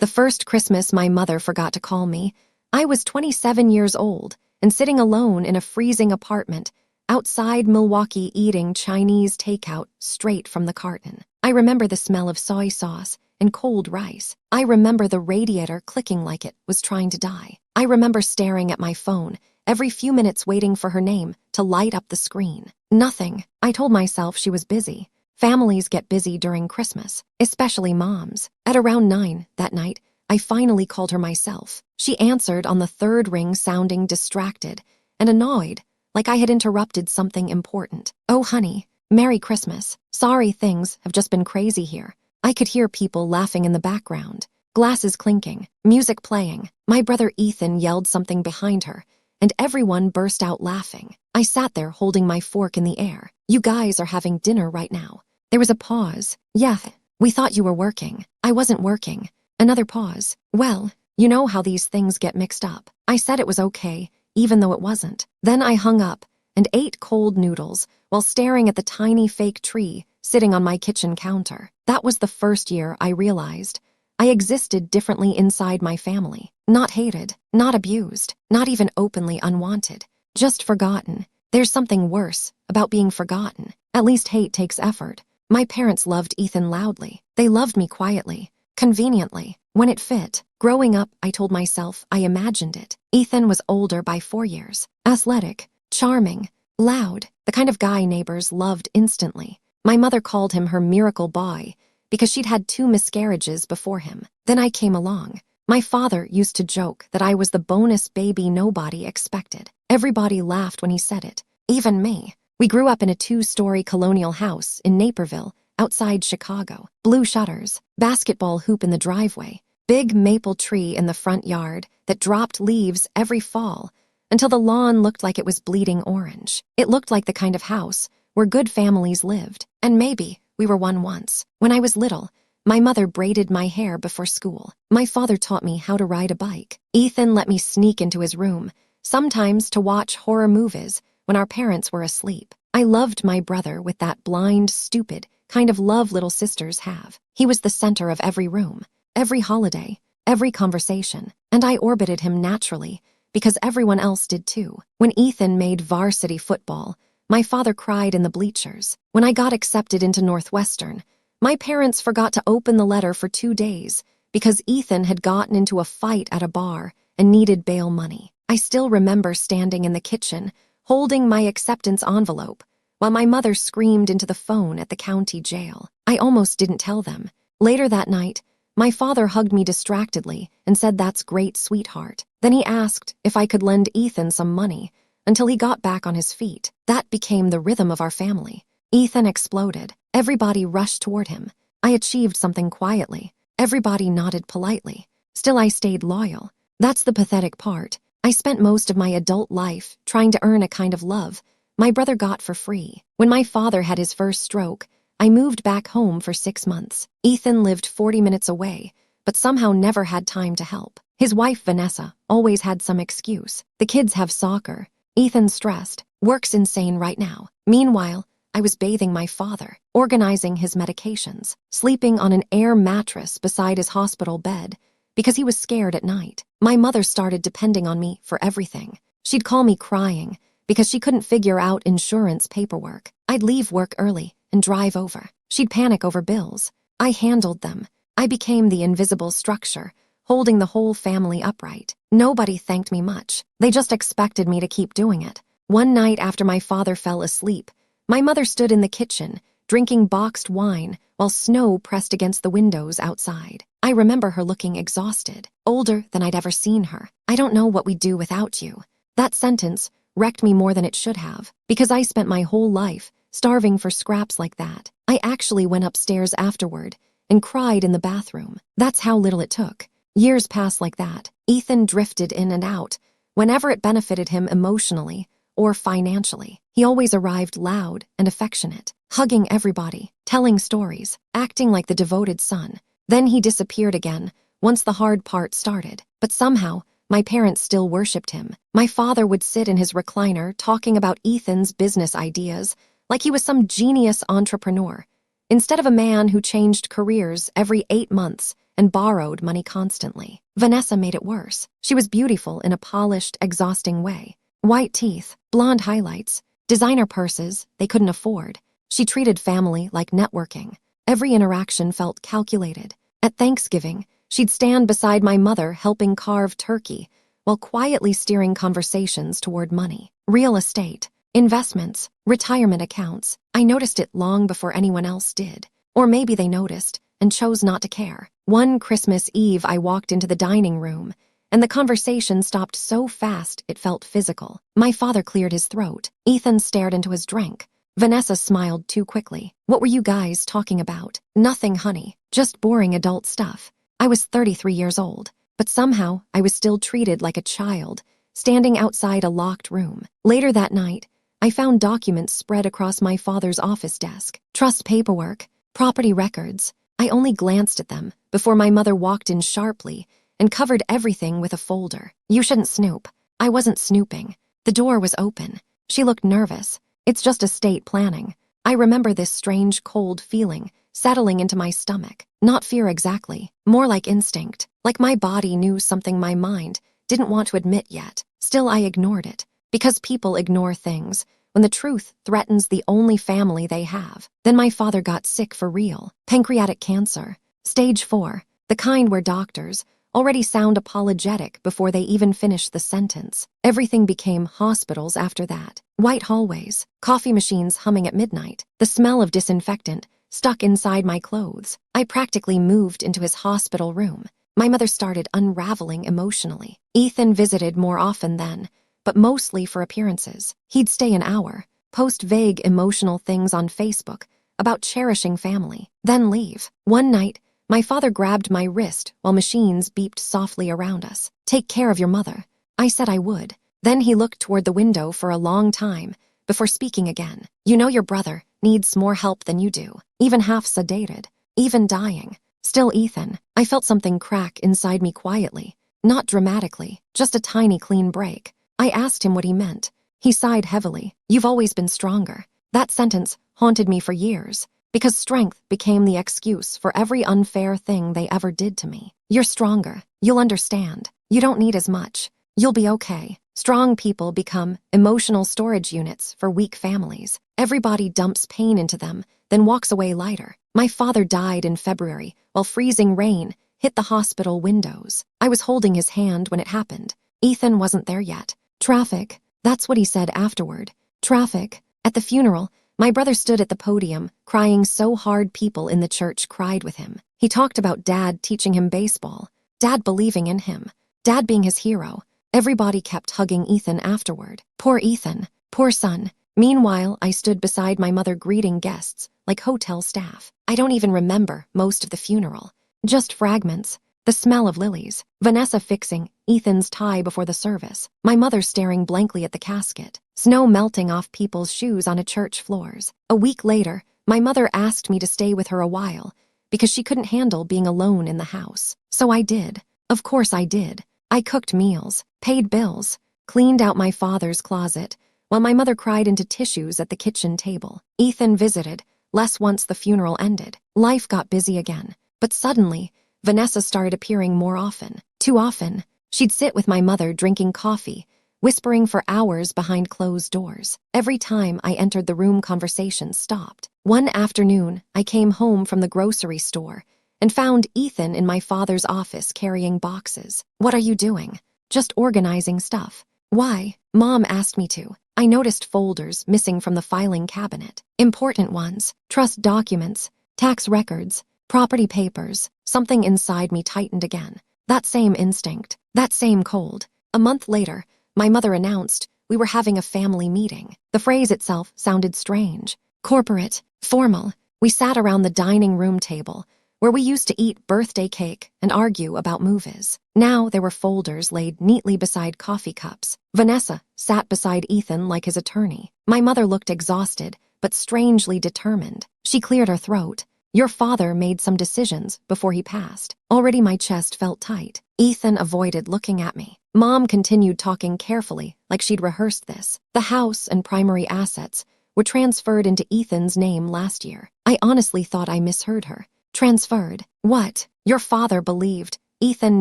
The first Christmas my mother forgot to call me, I was 27 years old and sitting alone in a freezing apartment outside Milwaukee eating Chinese takeout straight from the carton. I remember the smell of soy sauce and cold rice. I remember the radiator clicking like it was trying to die. I remember staring at my phone every few minutes waiting for her name to light up the screen. Nothing. I told myself she was busy. Families get busy during Christmas, especially moms. At around 9 that night, I finally called her myself. She answered on the third ring sounding distracted and annoyed, like I had interrupted something important. "Oh, honey, Merry Christmas. Sorry, things have just been crazy here." I could hear people laughing in the background, glasses clinking, music playing. My brother Ethan yelled something behind her, and everyone burst out laughing. I sat there holding my fork in the air. "You guys are having dinner right now." There was a pause. "Yeah, we thought you were working." "I wasn't working." Another pause. "Well, you know how these things get mixed up." I said it was okay, even though it wasn't. Then I hung up and ate cold noodles while staring at the tiny fake tree sitting on my kitchen counter. That was the first year I realized I existed differently inside my family. Not hated, not abused, not even openly unwanted. Just forgotten. There's something worse about being forgotten. At least hate takes effort. My parents loved Ethan loudly. They loved me quietly, conveniently, when it fit. Growing up, I told myself I imagined it. Ethan was older by 4 years. Athletic, charming, loud, the kind of guy neighbors loved instantly. My mother called him her miracle boy because she'd had 2 miscarriages before him. Then I came along. My father used to joke that I was the bonus baby nobody expected. Everybody laughed when he said it, even me. We grew up in a 2-story colonial house in Naperville, outside Chicago. Blue shutters, basketball hoop in the driveway, big maple tree in the front yard that dropped leaves every fall until the lawn looked like it was bleeding orange. It looked like the kind of house where good families lived, and maybe we were one once. When I was little, my mother braided my hair before school. My father taught me how to ride a bike. Ethan let me sneak into his room, sometimes to watch horror movies when our parents were asleep. I loved my brother with that blind, stupid kind of love little sisters have. He was the center of every room, every holiday, every conversation, and I orbited him naturally because everyone else did too. When Ethan made varsity football, my father cried in the bleachers. When I got accepted into Northwestern, my parents forgot to open the letter for 2 days because Ethan had gotten into a fight at a bar and needed bail money. I still remember standing in the kitchen, holding my acceptance envelope, while my mother screamed into the phone at the county jail. I almost didn't tell them. Later that night, my father hugged me distractedly and said, "That's great, sweetheart." Then he asked if I could lend Ethan some money until he got back on his feet. That became the rhythm of our family. Ethan exploded. Everybody rushed toward him. I achieved something quietly. Everybody nodded politely. Still, I stayed loyal. That's the pathetic part. I spent most of my adult life trying to earn a kind of love my brother got for free. When my father had his first stroke, I moved back home for 6 months. Ethan lived 40 minutes away, but somehow never had time to help. His wife, Vanessa, always had some excuse. The kids have soccer. Ethan's stressed. Work's insane right now. Meanwhile, I was bathing my father, organizing his medications, sleeping on an air mattress beside his hospital bed because he was scared at night. My mother started depending on me for everything. She'd call me crying because she couldn't figure out insurance paperwork. I'd leave work early and drive over. She'd panic over bills. I handled them. I became the invisible structure, holding the whole family upright. Nobody thanked me much. They just expected me to keep doing it. One night after my father fell asleep, my mother stood in the kitchen, drinking boxed wine while snow pressed against the windows outside. I remember her looking exhausted, older than I'd ever seen her. "I don't know what we'd do without you." That sentence wrecked me more than it should have, because I spent my whole life starving for scraps like that. I actually went upstairs afterward and cried in the bathroom. That's how little it took. Years passed like that. Ethan drifted in and out whenever it benefited him emotionally or financially. He always arrived loud and affectionate, hugging everybody, telling stories, acting like the devoted son. Then he disappeared again once the hard part started. But somehow, my parents still worshipped him. My father would sit in his recliner talking about Ethan's business ideas like he was some genius entrepreneur, instead of a man who changed careers every 8 months and borrowed money constantly. Vanessa made it worse. She was beautiful in a polished, exhausting way. White teeth, blonde highlights, designer purses they couldn't afford. She treated family like networking. Every interaction felt calculated. At Thanksgiving, she'd stand beside my mother helping carve turkey while quietly steering conversations toward money, real estate, investments, retirement accounts. I noticed it long before anyone else did. Or maybe they noticed and chose not to care. One Christmas Eve, I walked into the dining room, and the conversation stopped so fast it felt physical. My father cleared his throat. Ethan stared into his drink. Vanessa smiled too quickly. What were you guys talking about? Nothing, honey. Just boring adult stuff. I was 33 years old, but somehow I was still treated like a child, standing outside a locked room. Later that night, I found documents spread across my father's office desk. Trust paperwork, property records. I only glanced at them before my mother walked in sharply and covered everything with a folder. You shouldn't snoop. I wasn't snooping. The door was open. She looked nervous. It's just estate planning. I remember this strange cold feeling settling into my stomach. Not fear exactly, more like instinct. Like my body knew something my mind didn't want to admit yet. Still, I ignored it. Because people ignore things when the truth threatens the only family they have. Then my father got sick for real. Pancreatic cancer. Stage 4. The kind where doctors already sound apologetic before they even finish the sentence. Everything became hospitals after that. White hallways, coffee machines humming at midnight, the smell of disinfectant stuck inside my clothes. I practically moved into his hospital room. My mother started unraveling emotionally. Ethan visited more often then, but mostly for appearances. He'd stay an hour, post vague emotional things on Facebook about cherishing family, then leave. One night, my father grabbed my wrist while machines beeped softly around us. Take care of your mother. I said I would. Then he looked toward the window for a long time before speaking again. You know your brother needs more help than you do, even half sedated, even dying. Still, Ethan, I felt something crack inside me quietly, not dramatically, just a tiny clean break. I asked him what he meant. He sighed heavily. You've always been stronger. That sentence haunted me for years, because strength became the excuse for every unfair thing they ever did to me. You're stronger. You'll understand. You don't need as much. You'll be okay. Strong people become emotional storage units for weak families. Everybody dumps pain into them, then walks away lighter. My father died in February while freezing rain hit the hospital windows. I was holding his hand when it happened. Ethan wasn't there yet. Traffic. That's what he said afterward. Traffic. At the funeral, my brother stood at the podium, crying so hard people in the church cried with him. He talked about Dad teaching him baseball, Dad believing in him, Dad being his hero. Everybody kept hugging Ethan afterward. Poor Ethan. Poor son. Meanwhile, I stood beside my mother greeting guests like hotel staff. I don't even remember most of the funeral. Just fragments. The smell of lilies. Vanessa fixing Ethan's tie before the service. My mother staring blankly at the casket. Snow melting off people's shoes on a church floors. A week later, my mother asked me to stay with her a while because she couldn't handle being alone in the house. So I did. Of course I did. I cooked meals, paid bills, cleaned out my father's closet, while my mother cried into tissues at the kitchen table. Ethan visited, less once the funeral ended. Life got busy again. But suddenly, Vanessa started appearing more often. Too often. She'd sit with my mother drinking coffee, whispering for hours behind closed doors. Every time I entered the room, conversations stopped. One afternoon, I came home from the grocery store and found Ethan in my father's office carrying boxes. What are you doing? Just organizing stuff. Why? Mom asked me to. I noticed folders missing from the filing cabinet. Important ones. Trust documents, tax records, property papers. Something inside me tightened again. That same instinct. That same cold. A month later, my mother announced we were having a family meeting. The phrase itself sounded strange. Corporate. Formal. We sat around the dining room table, where we used to eat birthday cake and argue about movies. Now there were folders laid neatly beside coffee cups. Vanessa sat beside Ethan like his attorney. My mother looked exhausted, but strangely determined. She cleared her throat. Your father made some decisions before he passed. Already my chest felt tight. Ethan avoided looking at me. Mom continued talking carefully, like she'd rehearsed this. The house and primary assets were transferred into Ethan's name last year. I honestly thought I misheard her. Transferred? What? Your father believed Ethan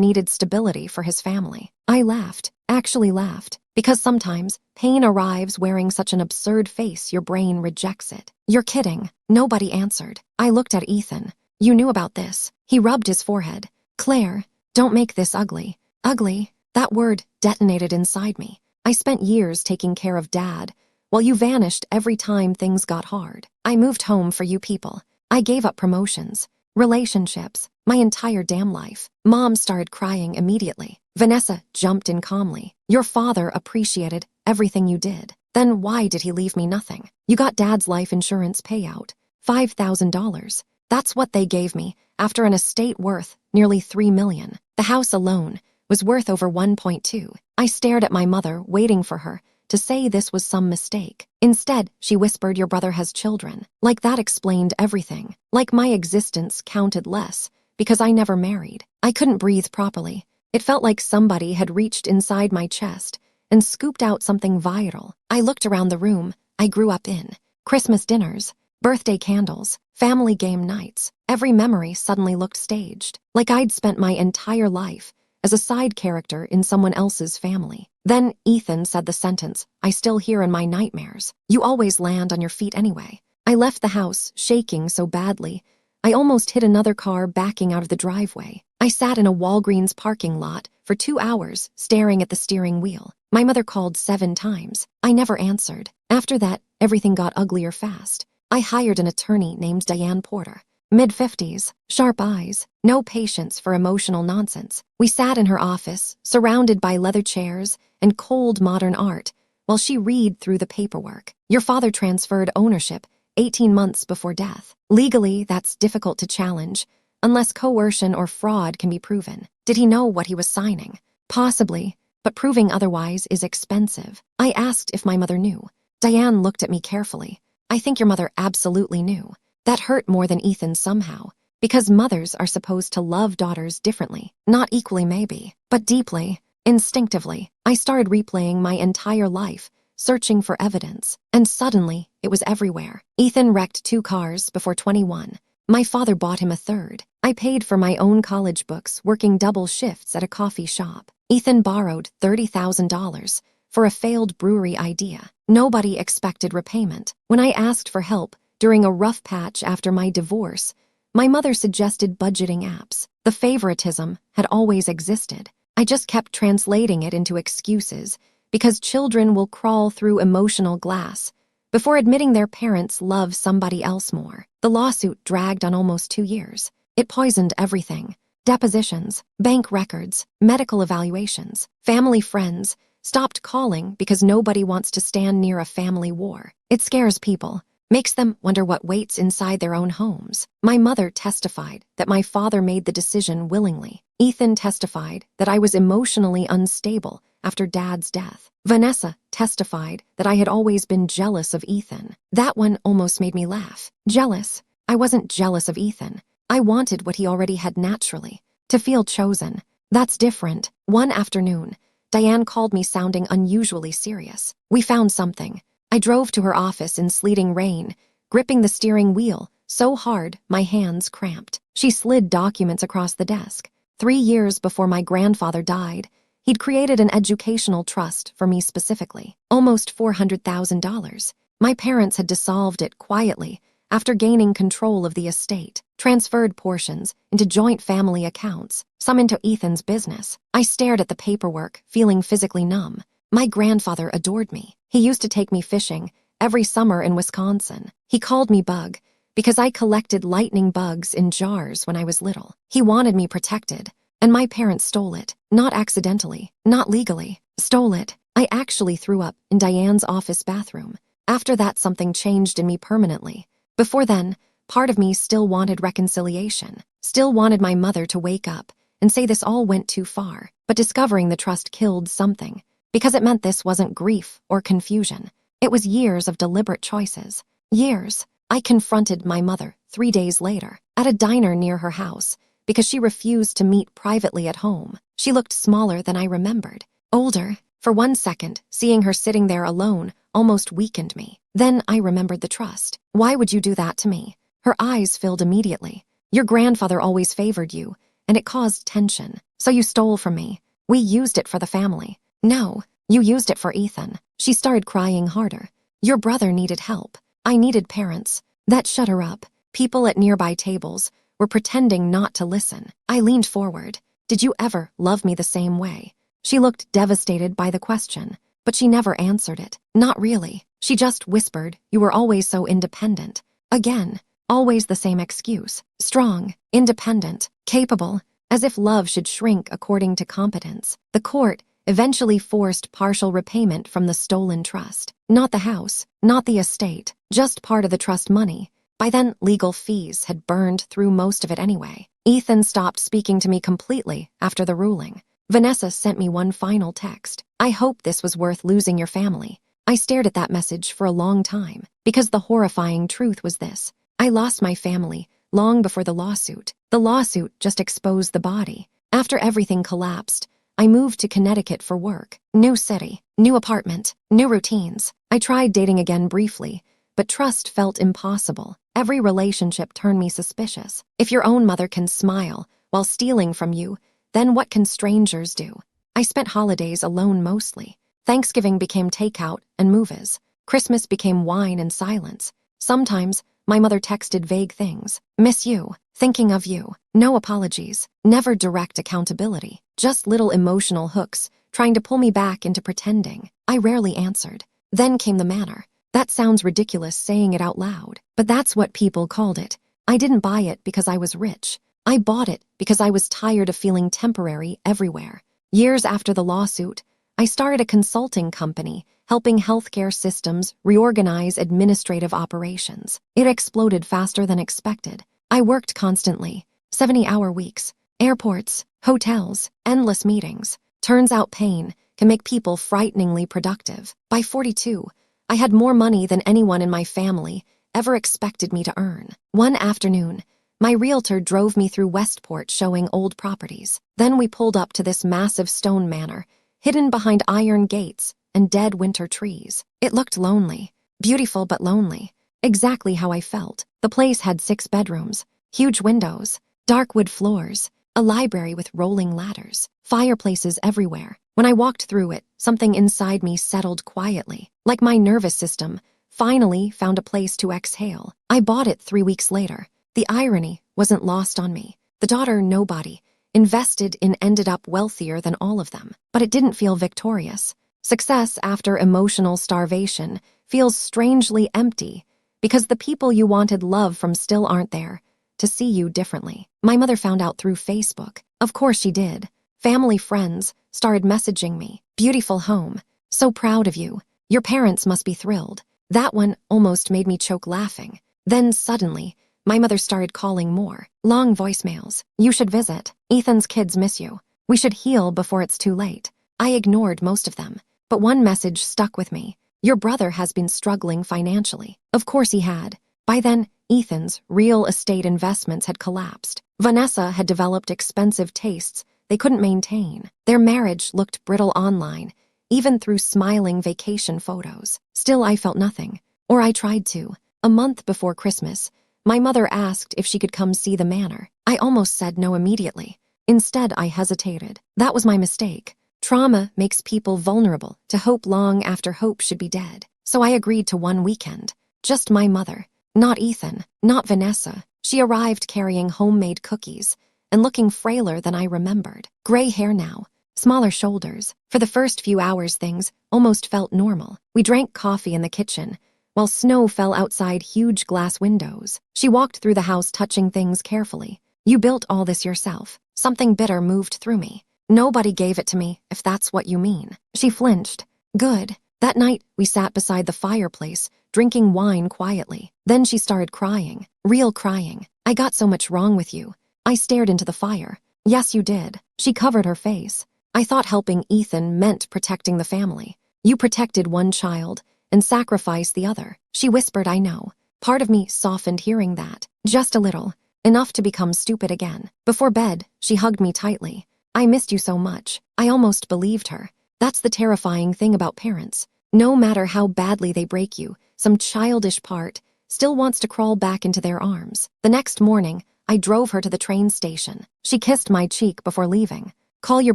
needed stability for his family. I laughed, actually laughed, because sometimes pain arrives wearing such an absurd face your brain rejects it. You're kidding. Nobody answered. I looked at Ethan. You knew about this. He rubbed his forehead. Claire, don't make this ugly. Ugly? That word detonated inside me. I spent years taking care of Dad, while you vanished every time things got hard. I moved home for you people. I gave up promotions, relationships, my entire damn life. Mom started crying immediately. Vanessa jumped in calmly. Your father appreciated everything you did. Then why did he leave me nothing? You got Dad's life insurance payout, $5,000. That's what they gave me after an estate worth nearly $3 million. The house alone was worth over 1.2. I stared at my mother, waiting for her to say this was some mistake. Instead, she whispered, your brother has children. Like that explained everything. Like my existence counted less because I never married. I couldn't breathe properly. It felt like somebody had reached inside my chest and scooped out something vital. I looked around the room I grew up in. Christmas dinners, birthday candles, family game nights. Every memory suddenly looked staged, like I'd spent my entire life as a side character in someone else's family. Then Ethan said the sentence I still hear in my nightmares. You always land on your feet anyway. I left the house, shaking so badly, I almost hit another car backing out of the driveway. I sat in a Walgreens parking lot for 2 hours, staring at the steering wheel. My mother called 7 times. I never answered. After that, everything got uglier fast. I hired an attorney named Diane Porter. Mid-50s, sharp eyes, no patience for emotional nonsense. We sat in her office, surrounded by leather chairs and cold modern art, while she read through the paperwork. Your father transferred ownership 18 months before death. Legally, that's difficult to challenge, unless coercion or fraud can be proven. Did he know what he was signing? Possibly, but proving otherwise is expensive. I asked if my mother knew. Diane looked at me carefully. I think your mother absolutely knew. That hurt more than Ethan somehow, because mothers are supposed to love daughters differently. Not equally maybe, but deeply, instinctively. I started replaying my entire life, searching for evidence, and suddenly it was everywhere. Ethan wrecked 2 cars before 21. My father bought him a 3rd. I paid for my own college books, working double shifts at a coffee shop. Ethan borrowed $30,000 for a failed brewery idea. Nobody expected repayment. When I asked for help during a rough patch after my divorce, my mother suggested budgeting apps. The favoritism had always existed. I just kept translating it into excuses, because children will crawl through emotional glass before admitting their parents love somebody else more. The lawsuit dragged on almost 2 years. It poisoned everything. Depositions, bank records, medical evaluations. Family friends stopped calling because nobody wants to stand near a family war. It scares people, makes them wonder what waits inside their own homes. My mother testified that my father made the decision willingly. Ethan testified that I was emotionally unstable after Dad's death. Vanessa testified that I had always been jealous of Ethan. That one almost made me laugh. Jealous? I wasn't jealous of Ethan. I wanted what he already had naturally, to feel chosen. That's different. One afternoon, Diane called me sounding unusually serious. We found something. I drove to her office in sleeting rain, gripping the steering wheel so hard my hands cramped. She slid documents across the desk. 3 years before my grandfather died, he'd created an educational trust for me specifically, almost $400,000. My parents had dissolved it quietly after gaining control of the estate, transferred portions into joint family accounts, some into Ethan's business. I stared at the paperwork, feeling physically numb. My grandfather adored me. He used to take me fishing every summer in Wisconsin. He called me Bug because I collected lightning bugs in jars when I was little. He wanted me protected, and my parents stole it. Not accidentally, not legally. Stole it. I actually threw up in Diane's office bathroom. After that, something changed in me permanently. Before then, part of me still wanted reconciliation, still wanted my mother to wake up and say this all went too far. But discovering the trust killed something, because it meant this wasn't grief or confusion. It was years of deliberate choices. Years. I confronted my mother 3 days later at a diner near her house because she refused to meet privately at home. She looked smaller than I remembered, older. For 1 second, seeing her sitting there alone almost weakened me. Then I remembered the trust. Why would you do that to me? Her eyes filled immediately. Your grandfather always favored you, and it caused tension. So you stole from me. We used it for the family. No, you used it for Ethan. She started crying harder. Your brother needed help. I needed parents. That shut her up. People at nearby tables were pretending not to listen. I leaned forward. Did you ever love me the same way? She looked devastated by the question, but she never answered it. Not really. She just whispered, you were always so independent. Again, always the same excuse. Strong, independent, capable, as if love should shrink according to competence. The court eventually forced partial repayment from the stolen trust. Not the house, not the estate, just part of the trust money. By then, legal fees had burned through most of it anyway. Ethan stopped speaking to me completely after the ruling. Vanessa sent me one final text. I hope this was worth losing your family. I stared at that message for a long time, because the horrifying truth was this. I lost my family long before the lawsuit. The lawsuit just exposed the body. After everything collapsed, I moved to Connecticut for work. New city, new apartment, new routines. I tried dating again briefly, but trust felt impossible. Every relationship turned me suspicious. If your own mother can smile while stealing from you, then what can strangers do? I spent holidays alone mostly. Thanksgiving became takeout and movies. Christmas became wine and silence. Sometimes, my mother texted vague things. Miss you, thinking of you. No apologies, never direct accountability. Just little emotional hooks, trying to pull me back into pretending. I rarely answered. Then came the Manor. That sounds ridiculous saying it out loud, but that's what people called it. I didn't buy it because I was rich. I bought it because I was tired of feeling temporary everywhere. Years after the lawsuit, I started a consulting company helping healthcare systems reorganize administrative operations. It exploded faster than expected. I worked constantly, 70-hour weeks, airports, hotels, endless meetings. Turns out pain can make people frighteningly productive. By 42, I had more money than anyone in my family ever expected me to earn. One afternoon, my realtor drove me through Westport showing old properties. Then we pulled up to this massive stone manor, hidden behind iron gates and dead winter trees. It looked lonely, beautiful but lonely, exactly how I felt. The place had 6 bedrooms, huge windows, dark wood floors, a library with rolling ladders, fireplaces everywhere. When I walked through it, something inside me settled quietly, like my nervous system finally found a place to exhale. I bought it 3 weeks later. The irony wasn't lost on me. The daughter nobody invested in ended up wealthier than all of them, but it didn't feel victorious. Success after emotional starvation feels strangely empty because the people you wanted love from still aren't there to see you differently. My mother found out through Facebook. Of course she did. Family friends started messaging me. Beautiful home. So proud of you. Your parents must be thrilled. That one almost made me choke laughing. Then suddenly, my mother started calling more. Long voicemails. You should visit. Ethan's kids miss you. We should heal before it's too late. I ignored most of them, but one message stuck with me. Your brother has been struggling financially. Of course he had. By then, Ethan's real estate investments had collapsed. Vanessa had developed expensive tastes they couldn't maintain. Their marriage looked brittle online, even through smiling vacation photos. Still, I felt nothing. Or I tried to. A month before Christmas, my mother asked if she could come see the manor. I almost said no immediately. Instead, I hesitated. That was my mistake. Trauma makes people vulnerable to hope long after hope should be dead. So I agreed to one weekend. Just my mother. Not Ethan. Not Vanessa. She arrived carrying homemade cookies and looking frailer than I remembered. Gray hair now. Smaller shoulders. For the first few hours, things almost felt normal. We drank coffee in the kitchen, while snow fell outside huge glass windows. She walked through the house touching things carefully. You built all this yourself. Something bitter moved through me. Nobody gave it to me, if that's what you mean. She flinched. Good. That night, we sat beside the fireplace, drinking wine quietly. Then she started crying. Real crying. I got so much wrong with you. I stared into the fire. Yes, you did. She covered her face. I thought helping Ethan meant protecting the family. You protected one child and sacrificed the other. She whispered, I know. Part of me softened hearing that. Just a little. Enough to become stupid again. Before bed, she hugged me tightly. I missed you so much. I almost believed her. That's the terrifying thing about parents. No matter how badly they break you, some childish part still wants to crawl back into their arms. The next morning, I drove her to the train station. She kissed my cheek before leaving. Call your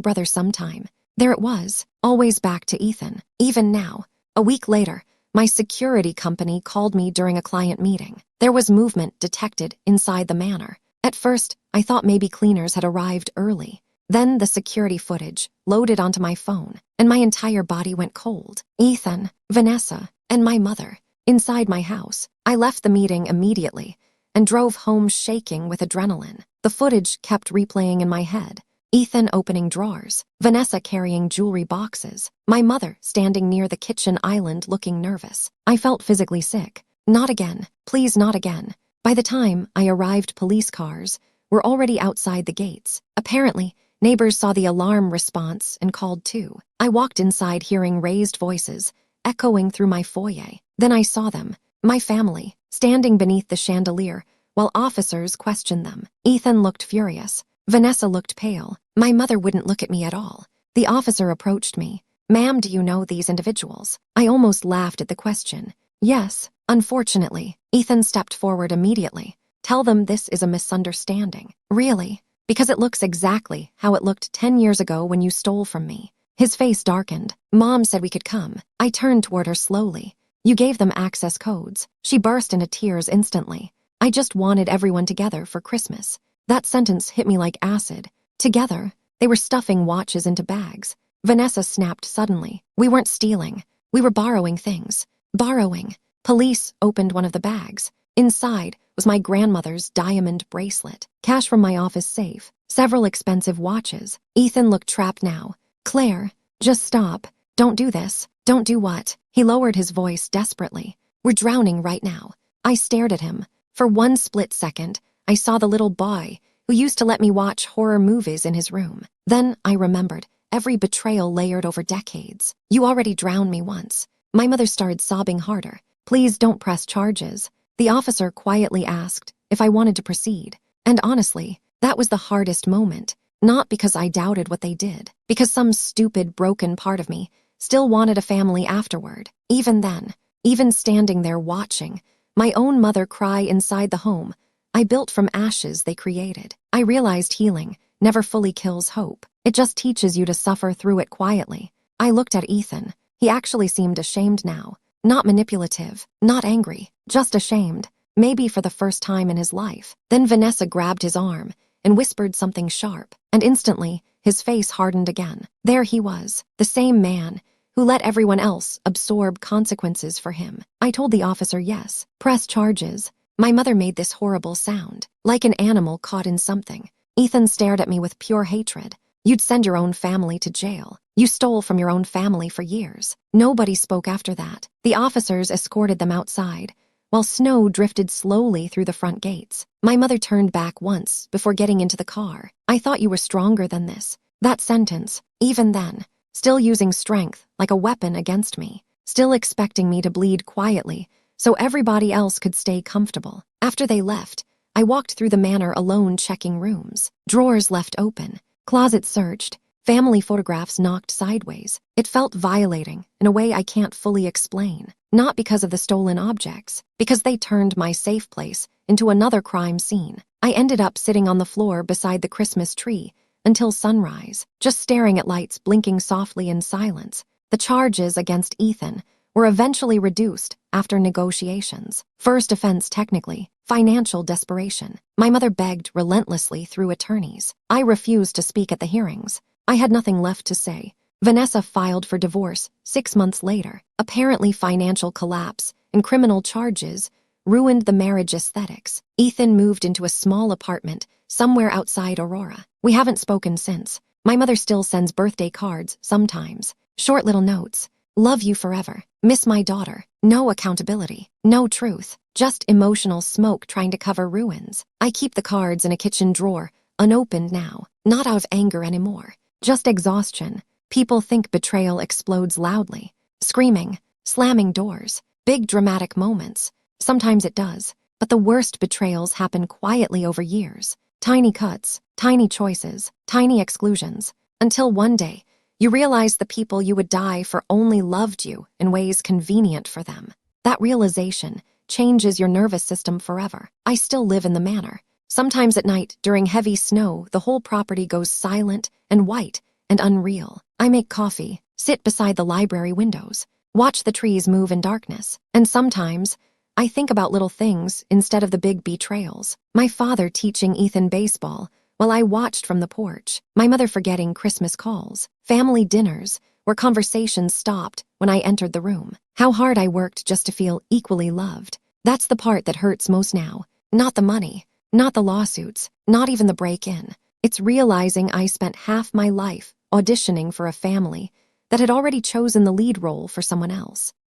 brother sometime. There it was, always back to Ethan. Even now, a week later, my security company called me during a client meeting. There was movement detected inside the manor. At first, I thought maybe cleaners had arrived early. Then the security footage loaded onto my phone, and my entire body went cold. Ethan, Vanessa, and my mother, inside my house. I left the meeting immediately and drove home shaking with adrenaline. The footage kept replaying in my head. Ethan opening drawers, Vanessa carrying jewelry boxes, my mother standing near the kitchen island looking nervous. I felt physically sick. Not again, please not again. By the time I arrived, police cars were already outside the gates. Apparently, neighbors saw the alarm response and called too. I walked inside hearing raised voices echoing through my foyer. Then I saw them, my family, standing beneath the chandelier while officers questioned them. Ethan looked furious. Vanessa looked pale. My mother wouldn't look at me at all. The officer approached me. Ma'am, do you know these individuals? I almost laughed at the question. Yes, unfortunately. Ethan stepped forward immediately. Tell them this is a misunderstanding. Really? Because it looks exactly how it looked 10 years ago when you stole from me. His face darkened. Mom said we could come. I turned toward her slowly. You gave them access codes. She burst into tears instantly. I just wanted everyone together for Christmas. That sentence hit me like acid. Together, they were stuffing watches into bags. Vanessa snapped suddenly. We weren't stealing. We were borrowing things. Borrowing. Police opened one of the bags. Inside was my grandmother's diamond bracelet, cash from my office safe, several expensive watches. Ethan looked trapped now. Claire, just stop. Don't do this. Don't do what? He lowered his voice desperately. We're drowning right now. I stared at him. For one split second, I saw the little boy who used to let me watch horror movies in his room. Then I remembered every betrayal layered over decades. You already drowned me once. My mother started sobbing harder. Please don't press charges. The officer quietly asked if I wanted to proceed. And honestly, that was the hardest moment. Not because I doubted what they did, because some stupid, broken part of me still wanted a family afterward. Even then, even standing there watching my own mother cry inside the home I built from ashes they created, I realized healing never fully kills hope. It just teaches you to suffer through it quietly. I looked at Ethan. He actually seemed ashamed now. Not manipulative, not angry, just ashamed, maybe for the first time in his life. Then Vanessa grabbed his arm and whispered something sharp, and instantly, his face hardened again. There he was, the same man who let everyone else absorb consequences for him. I told the officer yes, press charges. My mother made this horrible sound, like an animal caught in something. Ethan stared at me with pure hatred. You'd send your own family to jail. You stole from your own family for years. Nobody spoke after that. The officers escorted them outside, while snow drifted slowly through the front gates. My mother turned back once before getting into the car. I thought you were stronger than this. That sentence, even then, still using strength like a weapon against me, still expecting me to bleed quietly so everybody else could stay comfortable. After they left, I walked through the manor alone, checking rooms. Drawers left open, closets searched, family photographs knocked sideways. It felt violating in a way I can't fully explain. Not because of the stolen objects, because they turned my safe place into another crime scene. I ended up sitting on the floor beside the Christmas tree until sunrise, just staring at lights blinking softly in silence. The charges against Ethan were eventually reduced after negotiations. First offense technically, financial desperation. My mother begged relentlessly through attorneys. I refused to speak at the hearings. I had nothing left to say. Vanessa filed for divorce 6 months later. Apparently financial collapse and criminal charges ruined the marriage aesthetics. Ethan moved into a small apartment somewhere outside Aurora. We haven't spoken since. My mother still sends birthday cards sometimes. Short little notes. Love you forever. Miss my daughter. No accountability. No truth. Just emotional smoke trying to cover ruins. I keep the cards in a kitchen drawer, unopened now. Not out of anger anymore. Just exhaustion. People think betrayal explodes loudly. Screaming, slamming doors, big dramatic moments. Sometimes it does, but the worst betrayals happen quietly over years. Tiny cuts, tiny choices, tiny exclusions. Until one day, you realize the people you would die for only loved you in ways convenient for them. That realization changes your nervous system forever. I still live in the manor, Sometimes at night, during heavy snow, the whole property goes silent and white and unreal. I make coffee, sit beside the library windows, watch the trees move in darkness, and sometimes I think about little things instead of the big betrayals. My father teaching Ethan baseball while I watched from the porch, my mother forgetting Christmas calls, family dinners where conversations stopped when I entered the room. How hard I worked just to feel equally loved. That's the part that hurts most now. Not the money, not the lawsuits, not even the break-in. It's realizing I spent half my life auditioning for a family that had already chosen the lead role for someone else.